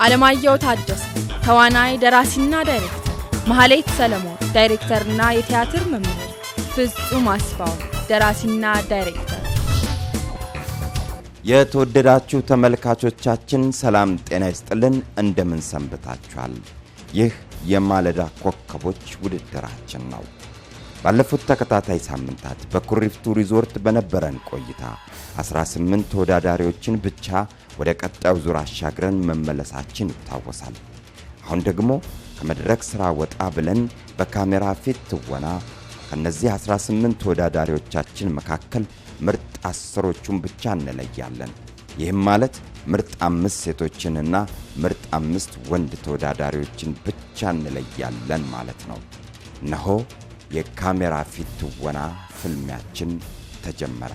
አለማየሁ ታደሰ ተዋናይ ደራሲና ዳይሬክተር መሐሌት ሰለሞን ዳይሬክተርና የቲያትር መምህር ፍጹም አስፋው ደራሲና ዳይሬክተር የተወደዳችሁ ተመልካቾቻችን ሰላም ጤና ይስጥልን እንደምን ሰንብታችኋል ይህ የማለዳ ኮከቦች ውድድራችን ነው ባለፉት ተከታታይ ሳምንታት በኩሪፍቱ ሪዞርት በነበረን ቆይታ 18 ተወዳዳሪዎችን ብቻ ወደ ቀጣዩ ዙር አሻግረን መመለሳችን ይታወሳል አሁን ደግሞ ከመድረክ ስራ ወጣ ብለን በካሜራ ፊት ትወና ከነዚህ 18 ተወዳዳሪዎቻችን መካከል ምርጥ 10ዎቹን ብቻ እንለያለን ይህም ማለት ምርጥ 5 ሴቶችንና ምርጥ 5 ወንድ ተወዳዳሪዎችን ብቻ እንለያለን ማለት ነው እነሆ የካሜራ ፊት ትወና ፍልሚያችን ተጀመረ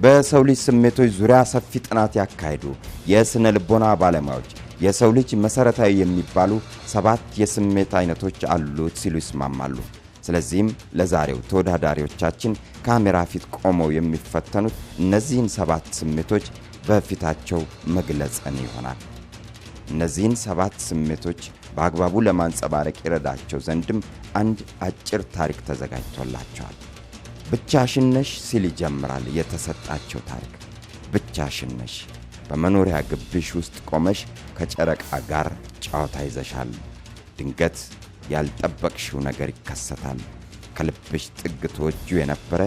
በሰው ልጅ ስሜቶች ዙሪያ ሰፊ ጥናት ያካሄዱ የስነ ልቦና ባለሙያዎች የሰው ልጅ መሰረታዊ የሚባሉ 7 የስሜት አይነቶች አሉት ሲሉ ይስማማሉ ስለዚህም ለዛሬው ተወዳዳሪዎቻችን ካሜራ ፊት ቆመው የሚፈተኑት እነዚህን 7 ስሜቶች በፊታቸው መግለጽን ይሆናል እነዚህን 7 ስሜቶች በአግባቡ ለማንጸባረቅ ይረዳቸው ዘንድም አንድ አጭር ታሪክ ተዘጋጅቶላቸዋል ብቻሽን ነሽ ሲል ይጀምራል የተሰጣቸው ታሪክ ብቻሽን ነሽ በመኖሪያ ግቢሽ ውስጥ ቆመሽ ከጨረቃ ጋር ጫወታ ይዘሻል ድንገት ያልጠበቅሽው ነገር ይከሰታል ከልብሽ ጥግ ተወጁ የነበረ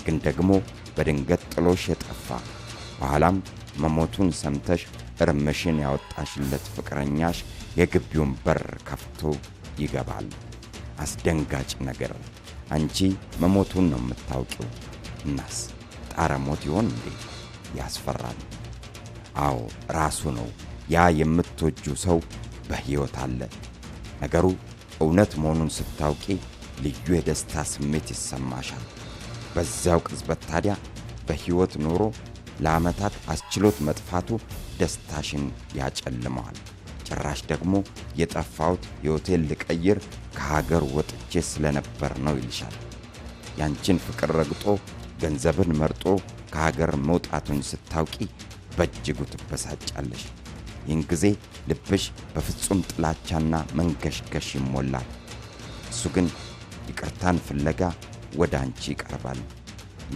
ግን ደግሞ በድንገት ጥሎሽ የጠፋ በኋላም መሞቱን ሰምተሽ እርምሽን ያወጣሽለት ፍቅረኛሽ የግቢውን በር ከፍቶ ይገባል አስደንጋጭ ነገር አንቺ መሞቱን ነው የምታውቂው እናስ ጣረሞት ይሆን እንዴ ያስፈራል አዎ ራሱ ነው ያ የምትወጁ ሰው በህይወት አለ ነገሩ እውነት መሆኑን ስታውቂ ልዩ የደስታ ስሜት ይሰማሻል በዛው ቅጽበት ታዲያ በህይወት ኖሮ ለዓመታት አስችሎት መጥፋቱ ደስታሽን ያጨልመዋል ጭራሽ ደግሞ የጠፋውት የሆቴል ልቀይር ከሀገር ወጥቼ ስለነበር ነው ይልሻል ያንቺን ፍቅር ረግጦ ገንዘብን መርጦ ከሀገር መውጣቱን ስታውቂ በእጅጉ ትበሳጫለሽ ይህን ጊዜ ልብሽ በፍጹም ጥላቻና መንገሽገሽ ይሞላል እሱ ግን ይቅርታን ፍለጋ ወደ አንቺ ይቀርባል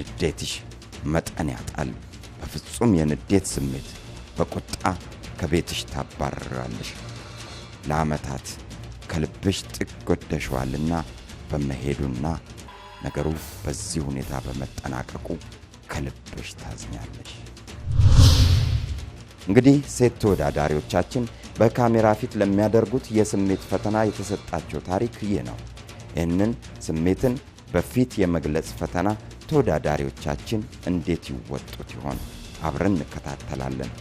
ንዴትሽ መጠን ያጣል በፍጹም የንዴት ስሜት በቁጣ ከቤትሽ ታባረራለሽ ለዓመታት ከልብሽ ጥግ ወደሽዋልና በመሄዱና ነገሩ በዚህ ሁኔታ በመጠናቀቁ ከልብሽ ታዝኛለሽ እንግዲህ ሴት ተወዳዳሪዎቻችን በካሜራ ፊት ለሚያደርጉት የስሜት ፈተና የተሰጣቸው ታሪክ ይህ ነው እነን ስሜትን በፊት የመግለጽ ፈተና ተወዳዳሪዎቻችን እንዴት ይወጡት ይሆን አብረን እንከታተላለን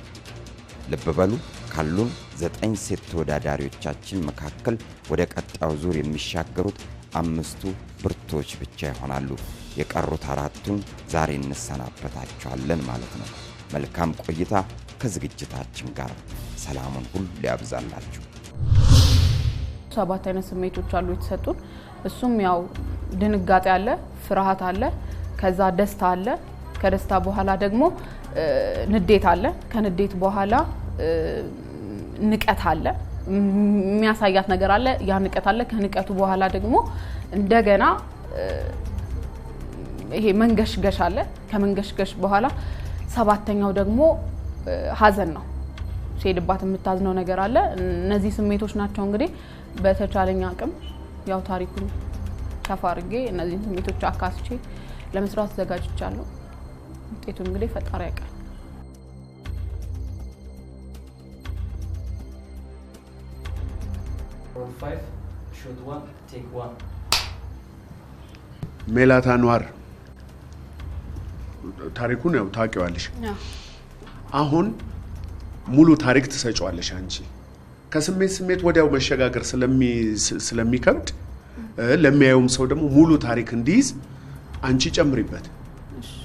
ልብ በሉ ካሉን 9 ሴት ተወዳዳሪዎቻችን መካከል ወደ ቀጣዩ ዙር የሚሻገሩት 5ቱ ብርቶች ብቻ ይሆናሉ የቀሩት 4ቱን ዛሬ እንሰናበታቸዋለን ማለት ነው መልካም ቆይታ ከዝግጅታችን ጋር ሰላሙን ሁሉ ያብዛላችሁ 7 አይነት ስሜቶች አሉ የተሰጡን እሱም ያው ድንጋጤ አለ ፍርሃት አለ ከዛ ደስታ አለ ከደስታ በኋላ ደግሞ ንዴት አለ ከንዴት በኋላ ንቀት አለ የሚያሳያት ነገር አለ ያ ንቀት አለ ከንቀቱ በኋላ ደግሞ እንደገና ይሄ መንገሽገሽ አለ ከመንገሽገሽ በኋላ 7ኛው ደግሞ ሀዘን ነው ሲሄድባት የምታዝነው ነገር አለ እነዚህ ስሜቶች ናቸው እንግዲህ በተቻለኛ አቅም ያው ታሪኩን ተፋርጌ እነዚህ ስሜቶች አካስቼ ለመስራት ተዘጋጅቻለሁ ውጤቱን እንግዲህ ፈጣሪ ያውቃል 5 shoot 1 take 1 ሜላት አንዋር ታሪኩን ያው ታውቂዋለሽ አሁን ሙሉ ታሪክ ተሰጫዋለሽ አንቺ ከስሜት ወዲያው መሸጋገር ስለሚከብድ ለሚያዩም ሰው ደግሞ ሙሉ ታሪክ እንዲይዝ አንቺ ጨምሪበት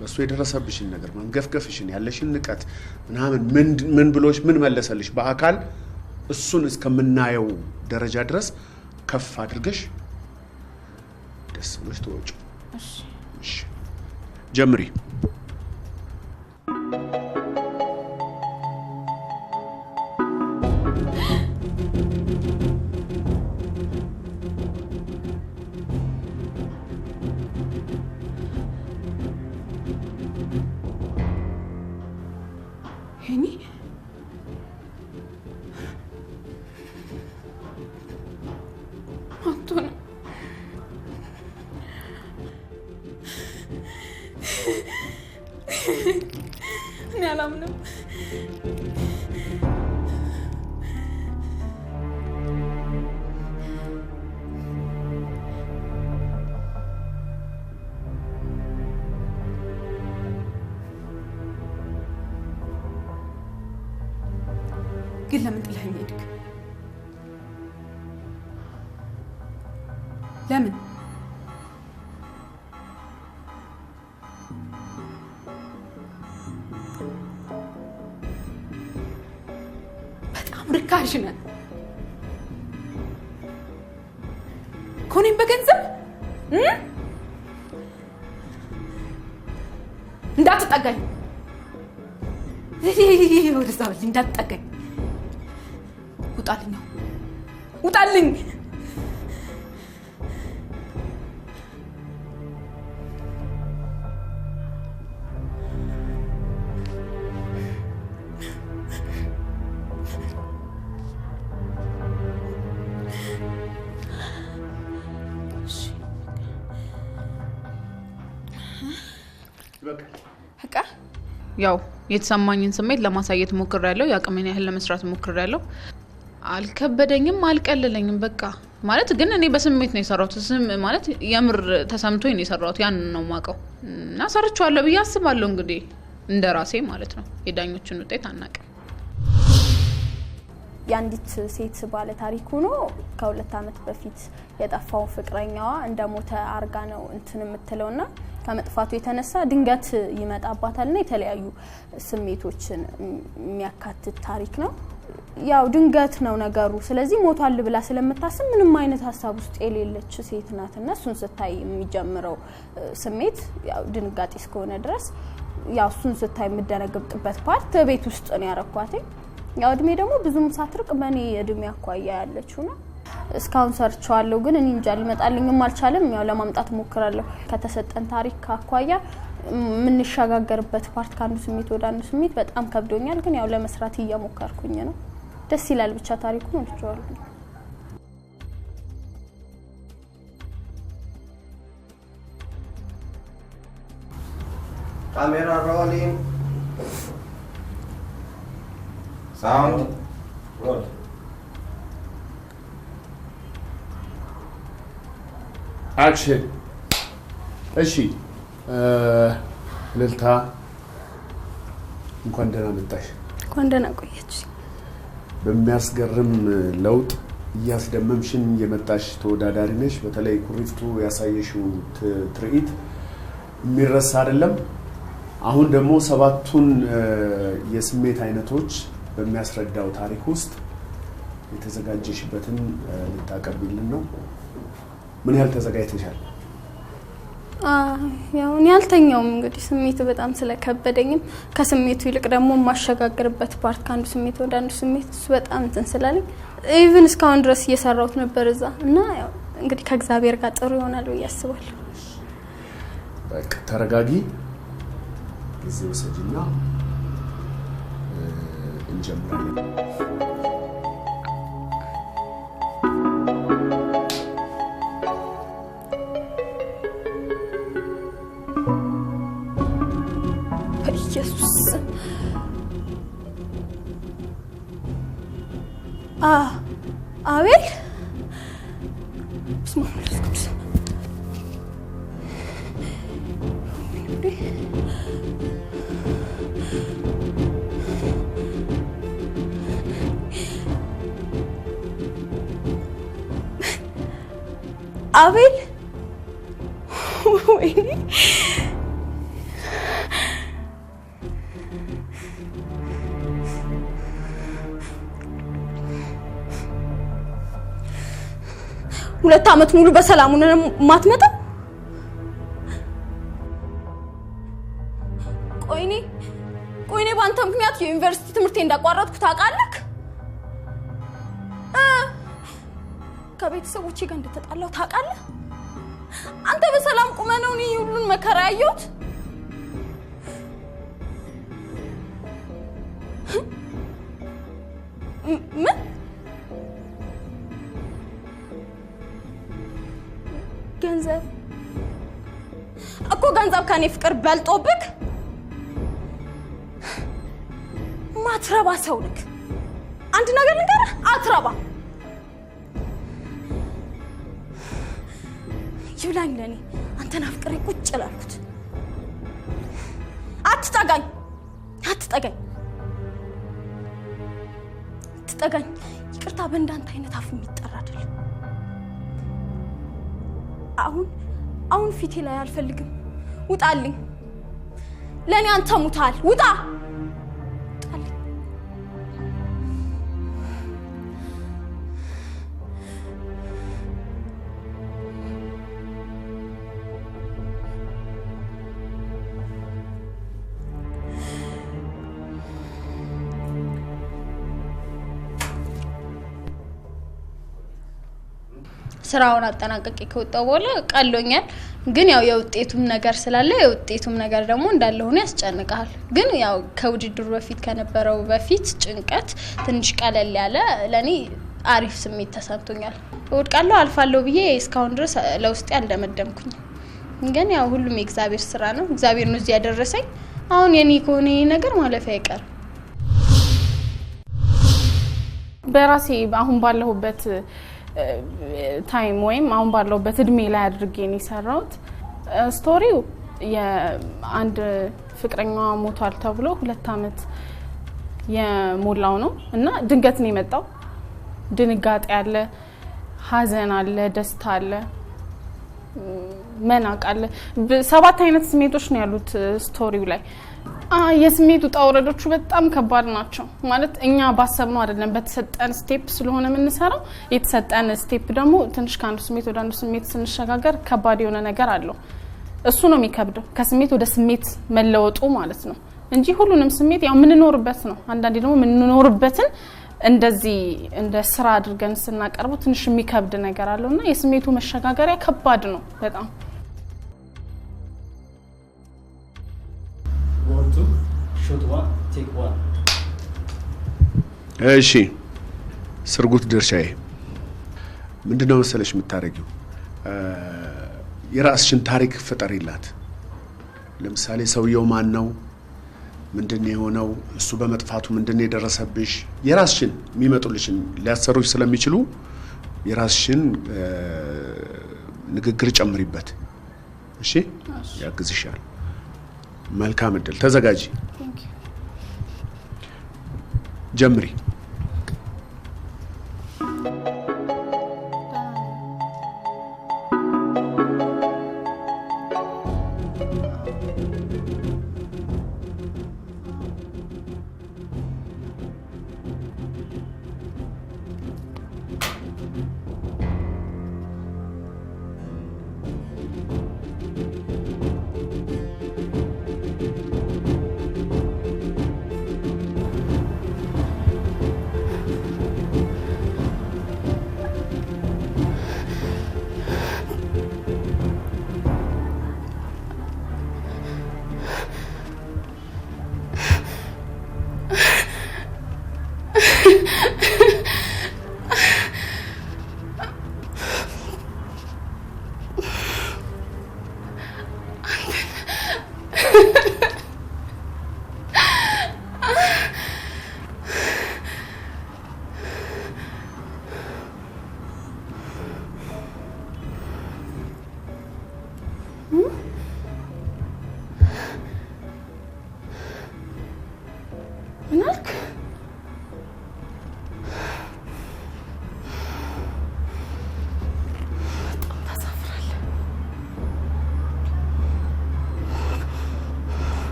በሱ የደረሰብሽን ነገር መንገፍገፍሽን ያለሽን ንቀት ምን ብሎሽ ምን መለሰልሽ በአካል እሱን እስከምናየው ደረጃ ድረስ ከፍ አድርገሽ ደስ ብሎሽ ተወጪ እሺ ጀምሪ ወይኔ አንቶን እኔ አላምንም ግን ለምን ጥለኸኝ ሄድክ? ለምን? በጣም ርካሽ ነህ። ኮኔም በገንዘብ እንዳትጠጋኝ ወደዛ በል እንዳትጠጋኝ ውጣልኝ ውጣልኝ በቃ ያው የተሰማኝን ስሜት ለማሳየት ሞክሬያለሁ ያቅሜን ያህል ለመስራት ሞክሬያለሁ አልከበደኝም አልቀለለኝም በቃ ማለት ግን እኔ በስሜት ነው የሰራሁት ማለት የምር ተሰምቶኝ ነው የሰራሁት ያን ነው ማቀው እና ሰርቻለሁ ብዬ አስባለሁ እንግዲህ እንደራሴ ማለት ነው የዳኞችን ውጤት አናቀም ያንዲት ሴት ባለ ታሪክ ሆኖ ከ2 አመት በፊት የጠፋው ፍቅረኛዋ እንደሞተ አርጋ ነው እንትን የምትለውና ከመጥፋቱ የተነሳ ድንገት ይመጣባታልና የተለያዩ ስሜቶችን የሚያካትት ታሪክ ነው ያው ድንገት ነው ነገሩ ስለዚህ ሞቷል ብላ ስለምታስብ ምንም አይነት ሐሳብ ውስጥ የሌለች ሴት ናትና እሱን ስታይ የሚጀምረው ስሜት ያው ድንጋጤ እስከሆነ ድረስ ያው እሱን ስታይ የምደነግጥበት ፓርት ቤት ውስጥ ነው ያረኳትኝ ያው እድሜ ደግሞ ብዙም ሳትርቅ በኔ እድሜ አኳያ ያለችው ነው እስካሁን ሰርቻለሁ ግን እኔ እንጃ ሊመጣልኝም አልቻለም ያው ለማምጣት ሞክራለሁ ከተሰጠን ታሪክ አኳያ ምን ሻጋገርበት ፓርት ካንዱ ስሜት ወደ አንዱ ስሜት በጣም ከብዶኛል ግን ያው ለመስራት እየሞከርኩኝ ነው ደስ ይላል ብቻ ታሪኩ ነው ልጅዋል ካሜራ ሮሊንግ ሳውንድ ሮል አክሽን እሺ ልልታ እንኳን ደህና መጣሽ እንኳን ደህና ቆየች በሚያስገርም ለውጥ ያስደመምሽን የመጣሽ ተወዳዳሪ ነሽ በተለይ ኩሪፍቱ ያሳየሽው ትርኢት የሚረሳ አይደለም አሁን ደግሞ 7ቱን የስሜት አይነቶች በሚያስረዳው ታሪክ ውስጥ የተዘጋጀሽበትን ልታቀርቢልን ነው ምን ያህል ተዘጋጅተሻል ያው እኔ አልተኛውም እንግዲህ ስሜቱ በጣም ስለከበደኝም ከስሜቱ ይልቅ ደግሞ ማሸጋገርበት ፓርት ካንዱ ስሜት ወደ አንዱ ስሜት በጣም እንትን ስላለኝ ኢቭን እስካሁን ድረስ እየሰራሁት ነበር እዛ እና ያው እንግዲህ ከእግዚአብሔር ጋር ጥሩ ይሆናል ብዬ አስባለሁ በቃ ተረጋጊ ጊዜ ወሰጂና እንጀምራለን ኢየሱስ አቤል ስማ ለስኩስ አቤል ወይኔ ሁለት አመት ሙሉ በሰላም ሆነን ማትመጣ ቆይኔ ባንተ ምክንያት የዩኒቨርሲቲ ትምህርቴ እንዳቋረጥኩ ታውቃለህ ከቤተሰቦቼ ጋር እንደተጣላው ታውቃለህ አንተ በሰላም ቆመ ነው እኔ ሁሉን መከራ ያየሁት ምን ገንዘብ እኮ ገንዘብ ከኔ ፍቅር በልጦብክ ማትረባ ሰው ነክ አንድ ነገር ልንገርህ አትረባ ይብላኝ ለኔ አንተን አፍቅሬ ቁጭ ላልኩት አትጠጋኝ ይቅርታ በእንዳንተ አይነት አፍ የሚጠራ አይደለም አሁን ፊቴ ላይ አልፈልግም ውጣልኝ ለኔ አንተ ሙታል ውጣ ስራውን አጠናቀቄ ከወጣው በኋላ ቀሎኛል ግን ያው የውጤቱም ነገር ስላለ የውጤቱም ነገር ደግሞ እንዳለ ሆነ ያስጨንቃል ግን ያው ከውድድሩ በፊት ከነበረው በፊት ጭንቀት ትንሽ ቀለል ያለ ለኔ አሪፍ ስሜት ተሰምቶኛል ወድቃለሁ አልፋለሁ ብዬ እስካሁን ድረስ ለውስጤ አልደመደምኩኝ ግን ያው ሁሉም የእግዚአብሔር ስራ ነው እግዚአብሔር ነው እዚህ ያደረሰኝ አሁን የኔ ኮኔ ነገር ማለፊያ አይቀር በራሴ አሁን ባለሁበት ታይም ወይም አሁን ባለውበት እድሜ ላይ አድርጌ ነው የሰራሁት ስቶሪው የአንድ ፍቅረኛዋ ሞቷል ተብሎ 2 አመት የሞላው ነው እና ድንገት ነው የመጣው ድንጋጤ አለ ሀዘን አለ ደስታ አለ መናቅ አለ 7 አይነት ስሜቶች ነው ያሉት ስቶሪው ላይ የስሜቱ ጣውረዶቹ በጣም ከባድ ናቸው ማለት እኛ ባሰብነው አይደለም በተሰጠን ስቴፕ ስለሆነ የምንሰራው የተሰጠን ስቴፕ ደግሞ ትንሽ ካንዱ ስሜት ወደ አንዱ ስሜት ስንሸጋገር ከባድ የሆነ ነገር አለው እሱ ነው የሚከብደው ከስሜት ወደ ስሜት መለወጡ ማለት ነው እንጂ ሁሉንም ስሜት ያው ምንኖርበት ነው አንዳንዴ ደግሞ ምንኖርበትን እንደዚህ እንደ ስራ አድርገን ስናቀርበው ትንሽ የሚከብድ ነገር አለውና የስሜቱ መሸጋገሪያ ከባድ ነው በጣም Shoot 1, take 1. እሺ ስርጉት ድርሻዬ ምንድነው መሰለሽ የምታረጊው የራስሽን ታሪክ ፍጠሪላት ለምሳሌ ሰውየው ማን ነው ምንድነው የሆነው እሱ በመጥፋቱ ምንድነው የደረሰብሽ የራስሽን የሚመጡልሽን ሊያሰሩሽ ስለሚችሉ የራስሽን ንግግር ጨምሪበት እሺ ያግዝሻል መልካም እድል ተዘጋጂ ጀምሪ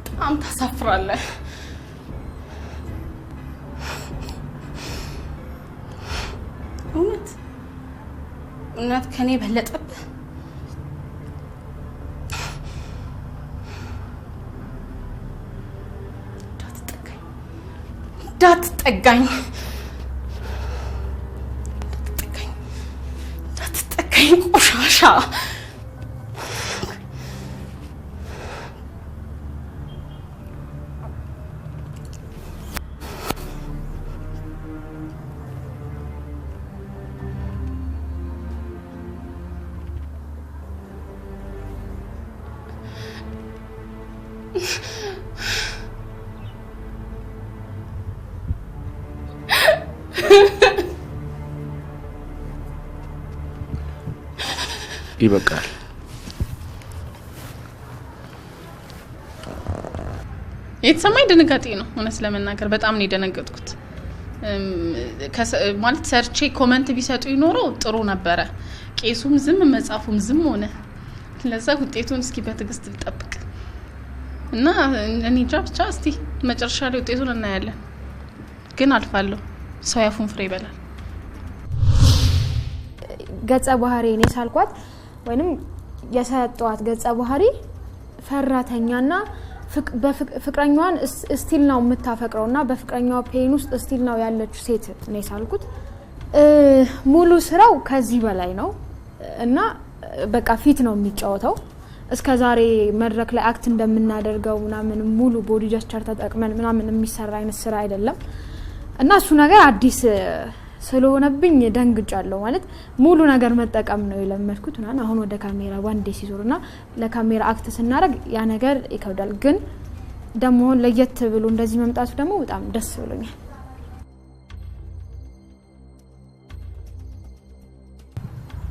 በጣም ታሳፍራለህ እውነት ከኔ በለጠብህ እንዳትጠጋኝ ቆሻሻ ይበቃል። የተሰማኝ ድንጋጤ ነው እውነት ለመናገር በጣም ነው የደነገጥኩት። ማለት ሰርቼ ኮሜንት ቢሰጡ ይኖረው ጥሩ ነበረ። ቄሱም ዝም መጻፉም ዝም ሆነ። ለዛ ውጤቱን እስኪ በትግስት ልጠብቅ እና እኔ ብቻ እስቲ መጨረሻ ላይ ውጤቱን እናያለን። ግን አልፋለሁ። ሰው ያፉን ፍሬ ይበላል። ገጸ ባህሪ እኔ ሳልኳት ወይንም የሰጠዋት ገጸ ባህሪ ፈራተኛና በፍቅረኛዋን ስቲል ነው የምታፈቅረውና በፍቅረኛዋ ፔን ውስጥ ስቲል ነው ያለች ሴት እኔ ሳልኩት ሙሉ ስራው ከዚህ በላይ ነው እና በቃ ፊት ነው የሚጫወተው። እስከዛሬ መድረክ ላይ አክት እንደምናደርገው ምናምን ሙሉ ቦዲ ጀስቸር ተጠቅመን ምናምን የሚሰራ አይነት ስራ አይደለም እና እሱ ነገር አዲስ ስለሆነብኝ ደንግጫለሁ። ማለት ሙሉ ነገር መጠቀም ነው የለመድኩት እና አሁን ወደ ካሜራ ባንዴ ሲዞርና ለካሜራ አክት ስናደርግ ያ ነገር ይከብዳል። ግን ደሞ ለየት ብሎ እንደዚህ መምጣቱ ደግሞ በጣም ደስ ብሎኛል።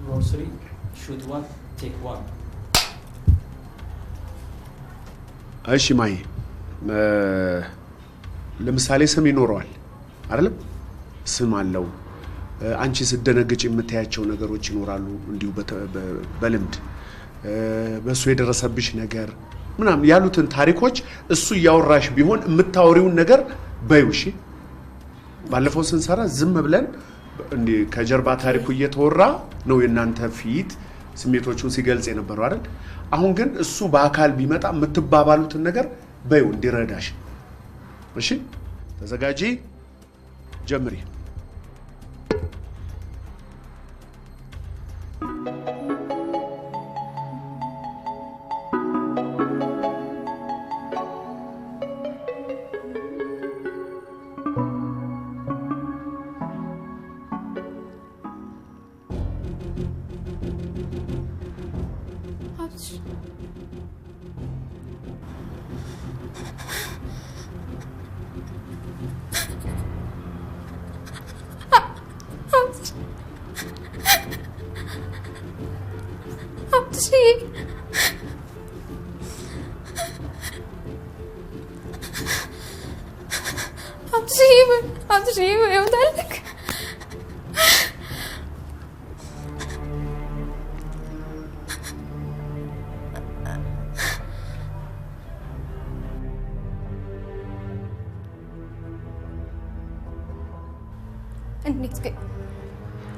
Roll 3, shoot 1, take 1. እሺ ማይ ለምሳሌ ስም ይኖረዋል አይደለም? ስም አለው። አንቺ ስትደነግጭ የምታያቸው ነገሮች ይኖራሉ እንዲሁ በልምድ በሱ የደረሰብሽ ነገር ምናምን ያሉትን ታሪኮች እሱ ያወራሽ ቢሆን የምታወሪውን ነገር በይውሽ። ባለፈው ስንሰራ ዝም ብለን እንዴ ከጀርባ ታሪኩ እየተወራ ነው የናንተ ፊት ስሜቶቹን ሲገልጽ የነበረው አይደል? አሁን ግን እሱ በአካል ቢመጣ የምትባባሉትን ነገር በይው እንዲረዳሽ። እሺ ተዘጋጂ፣ ጀምሪ።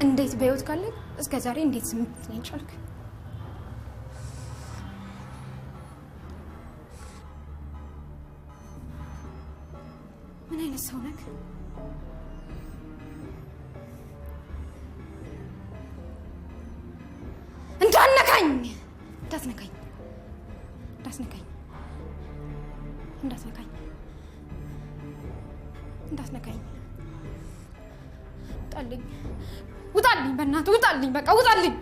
እንዴት በህይወት ካለ እስከ ዛሬ እንዴት ስምት ነኝ ቻልክ? ምን አይነት ሰው ነህ? እንዳትነካኝ እንዳትነካኝ እንዳትነካኝ እንዳትነካኝ እንዳትነካኝ ውጣልኝ ውጣልኝ በእናትህ ውጣልኝ በቃ ውጣልኝ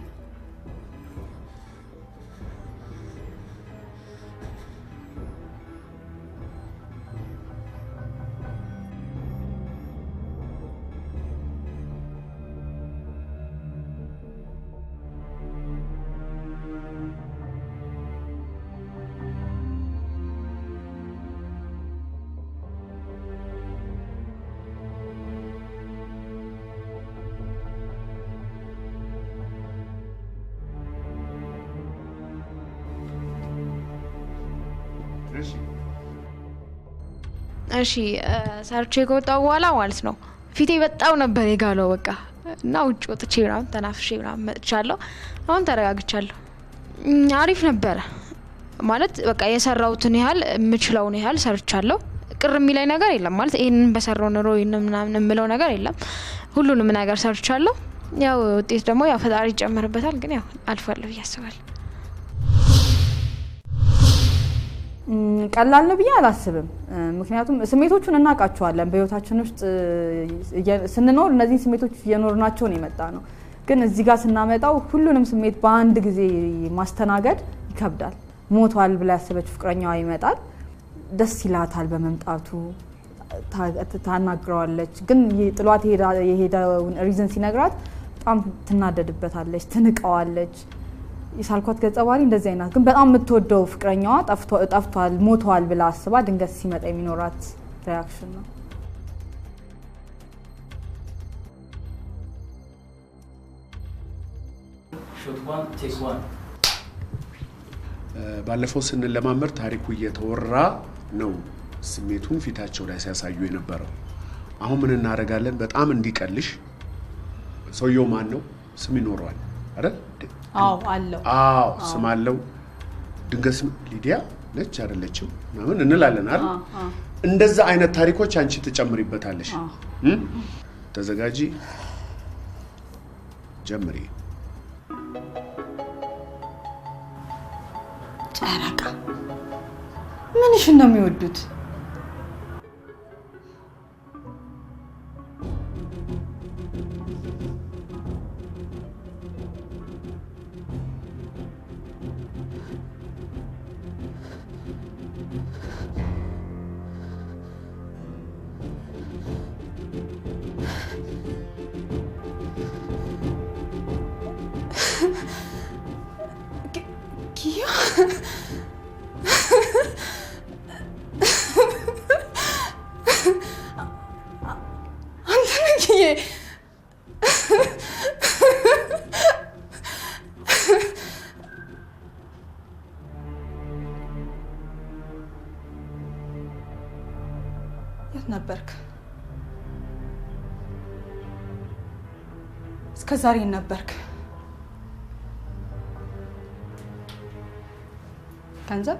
እሺ ሰርቼ ከወጣሁ በኋላ ማለት ነው ፊቴ በጣም ነበር የጋለው በቃ እና ውጭ ወጥቼ ምናምን ተናፍሼ ምናምን መጥቻለሁ። አሁን ተረጋግቻለሁ። አሪፍ ነበር ማለት በቃ የሰራሁትን ያህል የምችለውን ያህል ሰርቻለሁ። ቅር የሚለኝ ነገር የለም ማለት ይሄንን በሰራው ኑሮ ይሄንን ምናምን የምለው ነገር የለም። ሁሉንም ነገር ሰርቻለሁ። ያው ውጤት ደግሞ ያው ፈጣሪ ይጨምርበታል። ግን ያው አልፏል ብዬ አስባለሁ። ቀላል ነው ብዬ አላስብም። ምክንያቱም ስሜቶቹን እናውቃቸዋለን በህይወታችን ውስጥ ስንኖር እነዚህ ስሜቶች እየኖርናቸው ነው የመጣ ነው። ግን እዚህ ጋር ስናመጣው ሁሉንም ስሜት በአንድ ጊዜ ማስተናገድ ይከብዳል። ሞቷል ብላ ያሰበች ፍቅረኛዋ ይመጣል። ደስ ይላታል በመምጣቱ ታናግረዋለች ግን ጥሏት የሄደውን ሪዝን ሲነግራት በጣም ትናደድበታለች ትንቀዋለች የሳልኳት ገጸ ባህሪ እንደዚህ አይነት ግን በጣም የምትወደው ፍቅረኛዋ ጠፍቷል ሞቷል ብላ አስባ ድንገት ሲመጣ የሚኖራት ሪአክሽን ነው Shoot 1, take 1. ባለፈው ስንለማመድ ታሪኩ እየተወራ ነው ስሜቱን ፊታቸው ላይ ሲያሳዩ የነበረው አሁን ምን እናደርጋለን በጣም እንዲቀልሽ ሰውየው ማን ነው ስም ይኖረዋል አይደል አዎ አለው አዎ ስም አለው ድንገት ሊዲያ ነች አይደለችም ማምን እንላለን አይደል እንደዛ አይነት ታሪኮች አንቺ ተጨምሪበታለሽ ተዘጋጂ ጀምሪ ጨረቃ ምንሽ ነው የሚወዱት የት ነበርክ እስከዛሬ ነበርክ ገንዘብ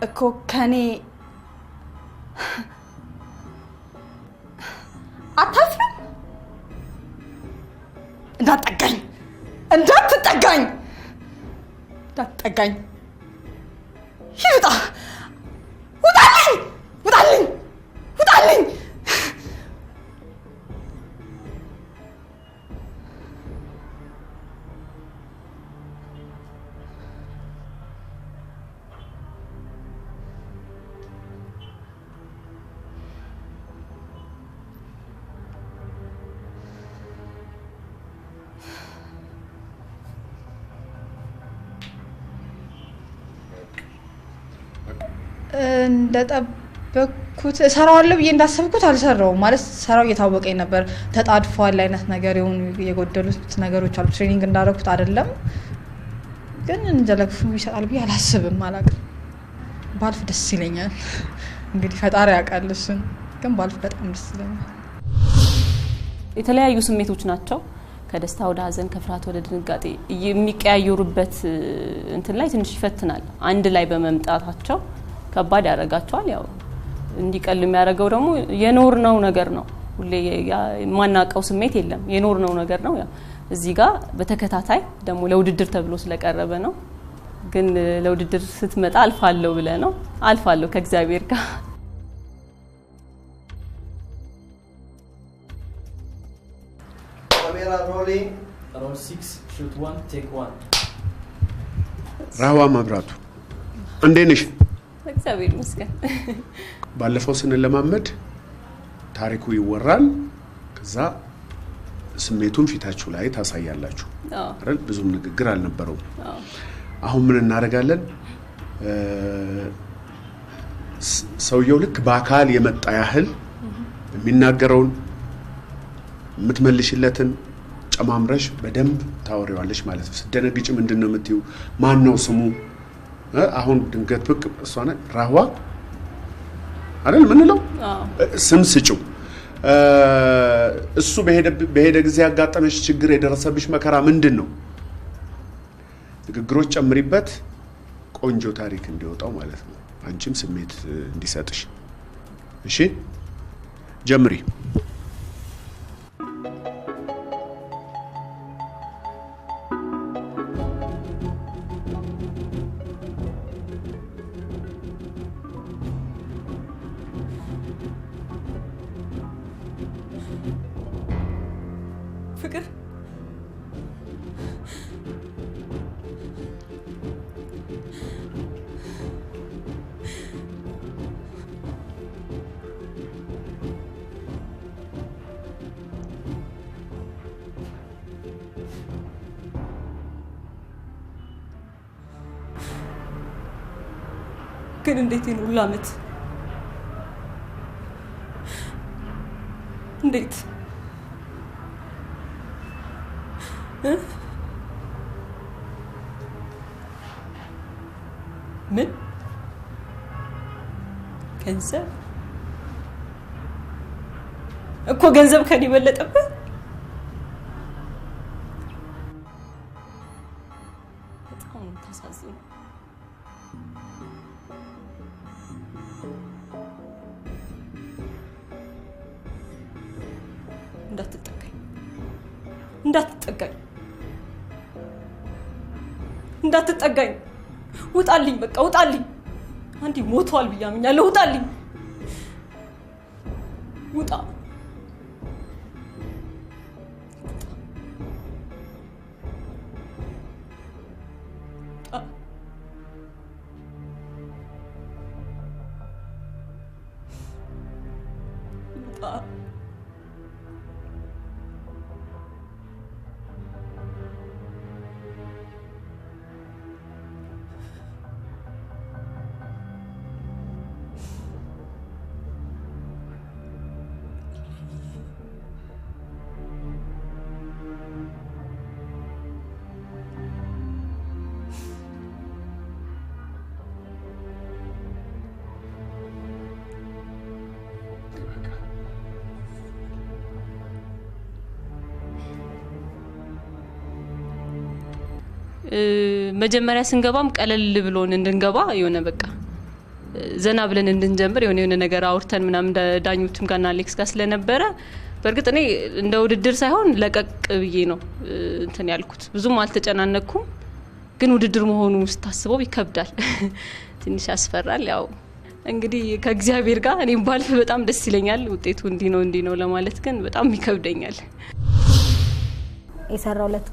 እኮ ከኔ አታፍርም እንዳትጠጋኝ ይውጣ ውጣልኝ እንደጠበኩት ሰራዋለሁ ብዬ እንዳሰብኩት አልሰራውም ማለት ሰራው እየታወቀኝ ነበር ተጣድፏል አይነት ነገር የጎደሉት ነገሮች አሉ ትሬኒንግ እንዳደረኩት አይደለም ግን እንደለክፉ ይሰጣል ብዬ አላስብም አላውቅም ባልፍ ደስ ይለኛል እንግዲህ ፈጣሪ ያውቃል እሱን ግን ባልፍ በጣም ደስ ይለኛል የተለያዩ ስሜቶች ናቸው ከደስታ ወደ ሀዘን ከፍርሃት ወደ ድንጋጤ የሚቀያየሩበት እንትን ላይ ትንሽ ይፈትናል አንድ ላይ በመምጣታቸው ከባድ ያደርጋቸዋል ያው እንዲቀል የሚያደርገው ደግሞ የኖርነው ነገር ነው ሁሌ ማናቀው ስሜት የለም የኖርነው ነገር ነው ያው እዚህ ጋር በተከታታይ ደግሞ ለውድድር ተብሎ ስለቀረበ ነው ግን ለውድድር ስትመጣ አልፋለሁ ብለ ነው አልፋለሁ ከእግዚአብሔር ጋር Camera rolling. Roll 6, shoot 1, take 1. ራህዋ መብራቱ እንዴት ነሽ እግዚአብሔር ይመስገን ባለፈው ስንለማመድ ታሪኩ ይወራል ከዛ ስሜቱን ፊታችሁ ላይ ታሳያላችሁ አይደል ብዙም ንግግር አልነበረው አሁን ምን እናደርጋለን ሰውየው ልክ በአካል የመጣ ያህል የሚናገረውን ምትመልሽለትን ጨማምረሽ በደንብ ታወሪዋለሽ ማለት ነው ስደነግጭ ምንድነው የምትዩ ማን ነው ስሙ አሁን ድንገት ብቅ እሷነ ራህዋ አይደል ምን ነው ስም ስጪው እሱ በሄደ ጊዜ ያጋጠመሽ ችግር የደረሰብሽ መከራ ምንድነው ንግግሮች ጨምሪበት ቆንጆ ታሪክ እንዲወጣው ማለት ነው አንቺም ስሜት እንዲሰጥሽ እሺ ጀምሪ ፍቅር ግን እንዴት ነው ሁሉ አመት እንዴት ምን ገንዘብ እኮ ገንዘብ ከኔ በለጠብህ በጣም ተሳዝነው እንዳትጠጋኝ ውጣልኝ በቃ ውጣልኝ አንዲ ሞቷል ብያምኛለሁ ውጣልኝ ውጣ መጀመሪያ ስንገባም ቀለል ብሎን እንድንገባ የሆነ በቃ ዘና ብለን እንድንጀምር የሆነ ነገር አውርተን ምናምን ዳኞቹም ጋርና አሌክስ ጋር ስለነበረ በርግጥ እኔ እንደ ውድድር ሳይሆን ለቀቅ ብዬ ነው እንትን ያልኩት ብዙም አልተጨናነኩም ግን ውድድር መሆኑ ስታስበው ይከብዳል ትንሽ ያስፈራል ያው እንግዲህ ከእግዚአብሔር ጋር እኔም ባልፍ በጣም ደስ ይለኛል ውጤቱ እንዲ ነው ለማለት ግን በጣም ይከብደኛል የሰራውለት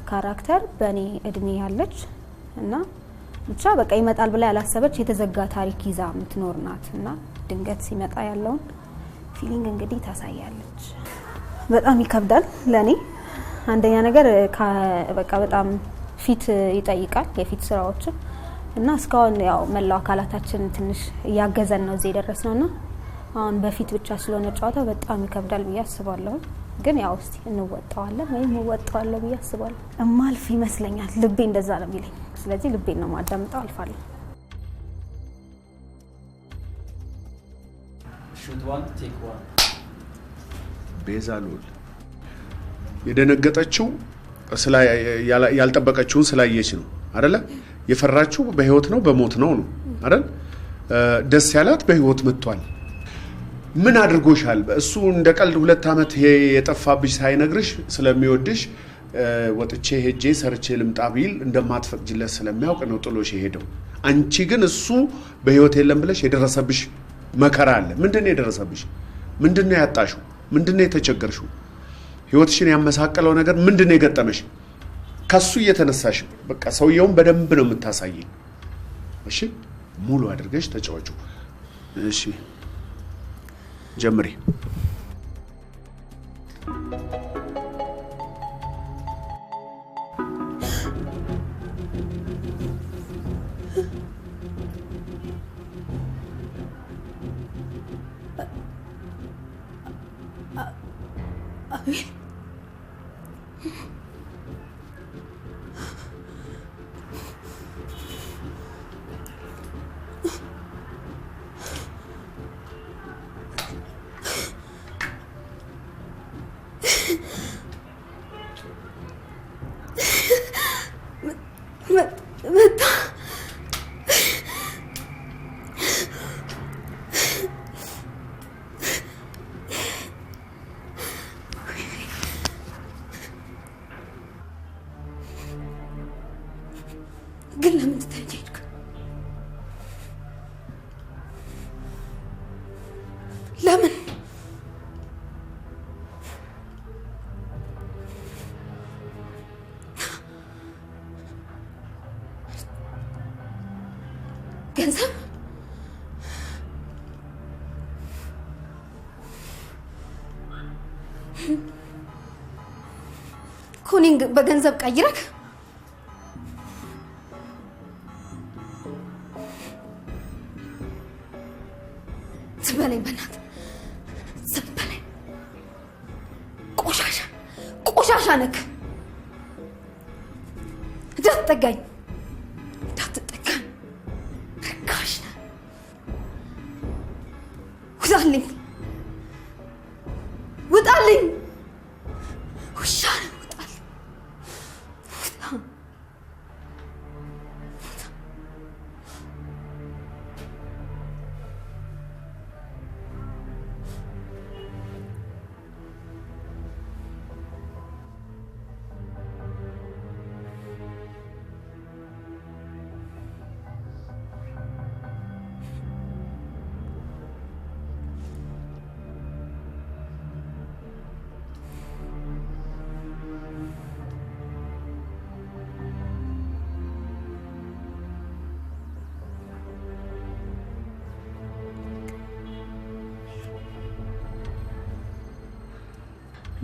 ካራክተር በኔ እድሜ ያለች እና ብቻ በቃ ይመጣል ብላ ያላሰበች የተዘጋ ታሪክ ይዛ ምትኖርናት እና ድንገት ሲመጣ ያለውን ፊሊንግ እንግዲህ ታሳያለች በጣም ይከብዳል ለኔ አንደኛ ነገር በቃ በጣም ፊት ይጠይቃል የፊት ስራዎች እና እስካሁን ያው መላው አካላታችን ትንሽ ያገዘን ነው እዚህ ደረስነውና አሁን በፊት ብቻ ስለሆነ ጨዋታው በጣም ይከብዳል ብዬ አስባለሁ ግን ያው እስቲ እንወጣዋለን ወይም እንወጣዋለን ብዬ አስባለሁ እማልፍ ይመስለኛል ልቤ እንደዛ ነው የሚለኝ ስለዚህ ልቤ ነው ማዳምጣው አልፋለሁ ሹት 1 ቴክ 1 ቤዛሉል የደነገጠችው ያልጠበቀችውን ስላየች ነው አይደለ የፈራችው በህይወት ነው በሞት ነው አይደል ደስ ያላት በህይወት መጥቷል ምን አድርጎሻል እሱ እንደ ቀልድ 2 አመት የጠፋብሽ ሳይነግርሽ ስለሚወድሽ ወጥቼ ሄጄ ሰርቼ ልምጣ ቢል እንደማትፈቅጂለት ስለሚያውቅ ነው ጥሎሽ ሄደው አንቺ ግን እሱ በህይወት የለም ብለሽ የደረሰብሽ መከራ አለ ምንድነው የደረሰብሽ ምንድነው ያጣሽው ምንድነው የተቸገርሽው ህይወትሽን ያመሳቀለው ነገር ምንድነው የገጠመሽ ከሱ እየተነሳሽ በቃ ሰውየውን በደንብ ነው የምታሳየኝ እሺ ሙሉ አድርገሽ ተጫወቹ እሺ ጀምሪ ግን ለምን ትተኛልክ ለምን ገንዘብ ኮኒንግ በገንዘብ ቀይረክ ዝም በለኝ በእናትህ ዝም በለኝ። ቆሻሻ ነክ እንዳትጠጋኝ ርካሽ ነህ። ውጣልኝ ውሻ ነህ ውጣልኝ።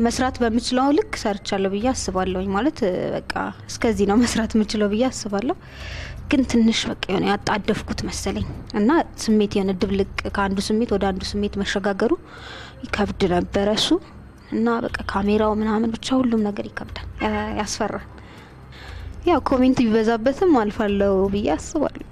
መስራት በምችለው ልክ ሰርቻለሁ ብዬ አስባለሁኝ። ማለት በቃ እስከዚህ ነው መስራት የምችለው ብዬ አስባለሁ። ግን ትንሽ በቃ የሆነ ያጣደፍኩት መሰለኝ እና ስሜት የሆነ ድብልቅ ከአንዱ ስሜት ወደ አንዱ ስሜት መሸጋገሩ ይከብድ ነበረ እሱ እና በቃ ካሜራው ምናምን ብቻ ሁሉም ነገር ይከብዳል፣ ያስፈራል። ያው ኮሜንት ቢበዛበትም አልፋለሁ ብዬ አስባለሁ።